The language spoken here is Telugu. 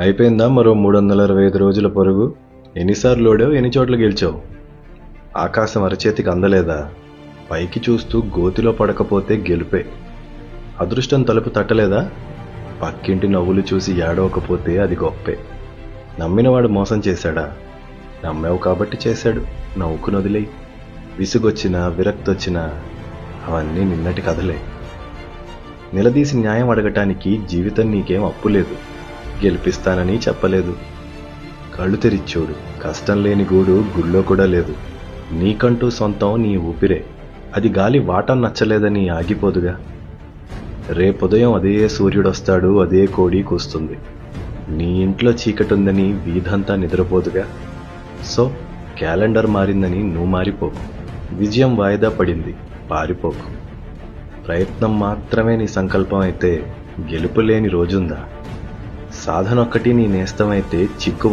అయిపోయిందా మరో 365 రోజుల పరుగు? ఎన్నిసార్లు ఓడావు, ఎన్ని చోట్ల గెలిచావు? ఆకాశం అరచేతికి అందలేదా? పైకి చూస్తూ గోతిలో పడకపోతే గెలుపే. అదృష్టం తలుపు తట్టలేదా? పక్కింటి నవ్వులు చూసి ఏడవకపోతే అది గొప్పే. నమ్మినవాడు మోసం చేశాడా? నమ్మావు కాబట్టి చేశాడు, నవ్వుకుని వదిలేయి. విసుగొచ్చినా విరక్తొచ్చినా అవన్నీ నిన్నటి కథలే. నిలదీసి న్యాయం అడగటానికి జీవితం నీకేం అప్పు లేదు, గెలిపిస్తానని చెప్పలేదు. కళ్ళు తెరిచూడు, కష్టం లేని గూడు గుళ్ళో కూడా లేదు. నీకంటూ సొంతం నీ ఊపిరే, అది గాలి వాటం నచ్చలేదని ఆగిపోదుగా. రేపుదయం అదే సూర్యుడొస్తాడు, అదే కోడి కూస్తుంది. నీ ఇంట్లో చీకటుందని వీధంతా నిద్రపోదుగా. సో క్యాలెండర్ మారిందని నువ్వు మారిపోకు. విజయం వాయిదా పడింది, పారిపోకు. ప్రయత్నం మాత్రమే నీ సంకల్పం అయితే గెలుపు లేని రోజుందా? సాధనొక్కటి నీ నేస్తమైతే చిక్కు